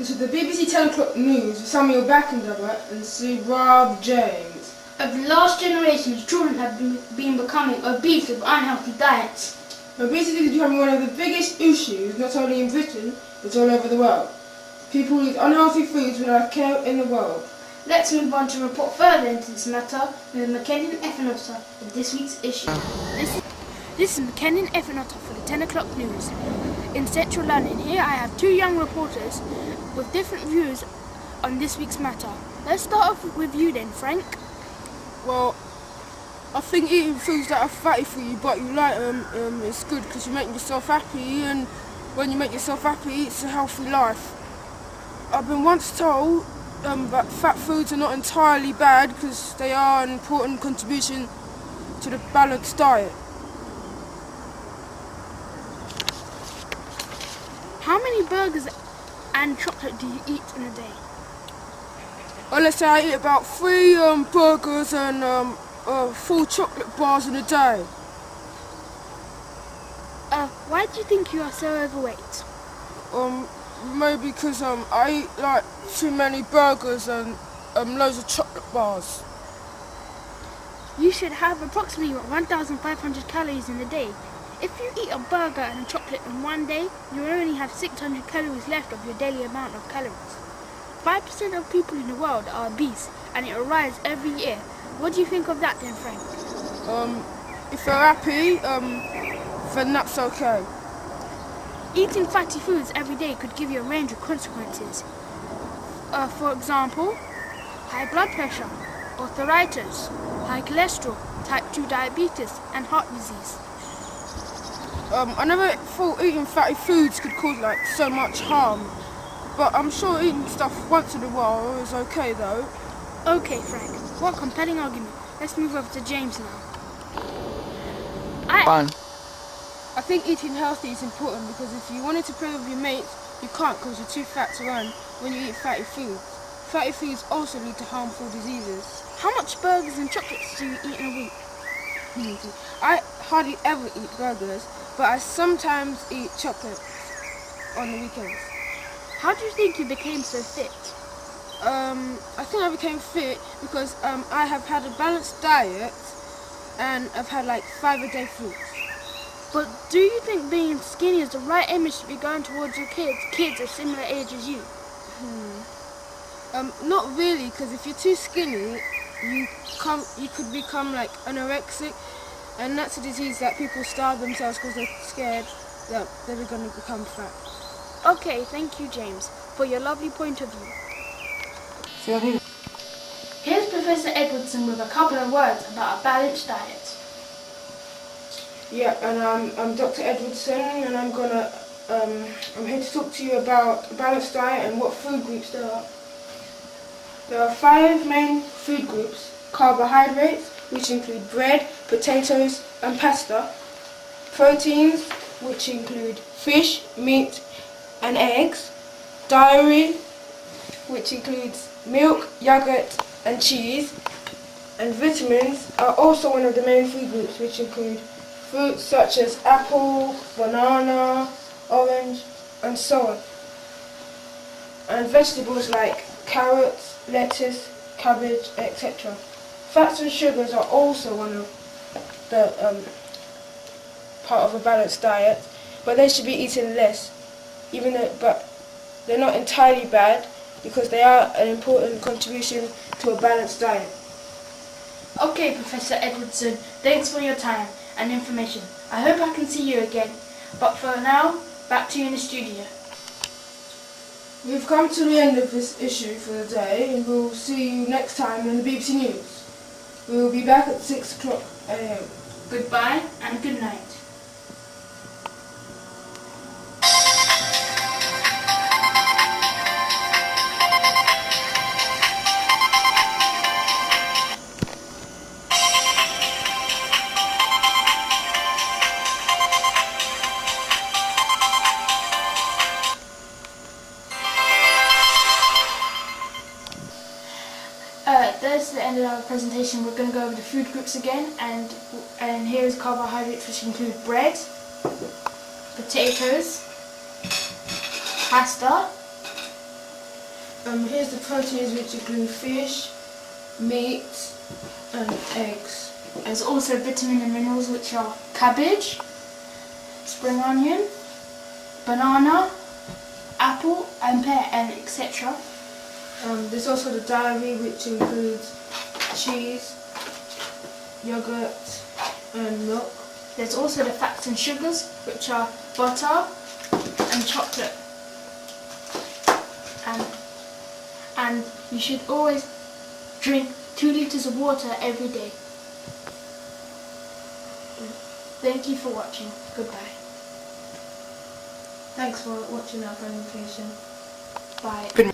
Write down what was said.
This is the BBC 10 o'clock news with Samuel Backendabber and Sir Rob James. Over the last generations, children have been becoming obese with unhealthy diets. Obesity is becoming one of the biggest issues, not only in Britain, but all over the world. People eat unhealthy foods without care in the world. Let's move on to report further into this matter with McKenna and Effenotta of this week's issue. This is McKenna and Effenotta for the 10 o'clock news. In central London, here I have two young reporters with different views on this week's matter. Let's start off with you then, Frank. Well, I think eating foods that are fatty for you but you like them is good because you make yourself happy, and when you make yourself happy, it's a healthy life. I've been once told that fat foods are not entirely bad because they are an important contribution to the balanced diet. How many burgers and chocolate do you eat in a day? Well, let's say I eat about 3 burgers and 4 chocolate bars in a day. Why do you think you are so overweight? Maybe because I eat like too many burgers and loads of chocolate bars. You should have approximately 1,500 calories in a day. If you eat a burger and a chocolate in one day, you will only have 600 calories left of your daily amount of calories. 5% of people in the world are obese, and it will rise every year. What do you think of that then, Frank? If you're happy, then that's okay. Eating fatty foods every day could give you a range of consequences. For example, high blood pressure, arthritis, high cholesterol, type 2 diabetes, and heart disease. I never thought eating fatty foods could cause like so much harm, but I'm sure eating stuff once in a while is okay though. Okay, Frank, what a compelling argument. Let's move over to James now. I think eating healthy is important because if you wanted to play with your mates, you can't because you're too fat to run when you eat fatty foods. Fatty foods also lead to harmful diseases. How much burgers and chocolates do you eat in a week? I hardly ever eat burgers, but I sometimes eat chocolate on the weekends. How do you think you became so fit? I think I became fit because I have had a balanced diet and I've had like 5-a-day fruits. But do you think being skinny is the right image to be going towards your kids of similar age as you? Not really, because if you're too skinny, you could become like anorexic, and that's a disease that people starve themselves because they're scared that they're going to become fat. Okay, thank you, James, for your lovely point of view. Here's Professor Edwardson with a couple of words about a balanced diet. Yeah, and I'm Dr. Edwardson, and I'm here to talk to you about a balanced diet and what food groups there are. There are 5 main food groups: carbohydrates, which include bread, potatoes, and pasta; proteins, which include fish, meat, and eggs; dairy, which includes milk, yogurt, and cheese; and vitamins are also one of the main food groups, which include fruits such as apple, banana, orange, and so on; and vegetables like carrots, lettuce, cabbage, etc. Fats and sugars are also one of the part of a balanced diet, but they should be eaten less. But they're not entirely bad because they are an important contribution to a balanced diet. Okay, Professor Edwardson, thanks for your time and information. I hope I can see you again. But for now, back to you in the studio. We've come to the end of this issue for the day, and we'll see you next time in the BBC News. We will be back at 6 o'clock AM. Goodbye and good night. That's the end of our presentation. We're going to go over the food groups again, and here is carbohydrates, which include bread, potatoes, pasta, Here's the proteins, which include fish, meat, and eggs. There's also vitamin and minerals, which are cabbage, spring onion, banana, apple and pear, and etc. There's also the diary, which includes cheese, yogurt, and milk. There's also the fats and sugars, which are butter and chocolate. And you should always drink 2 liters of water every day. Thank you for watching. Goodbye. Thanks for watching our presentation. Bye.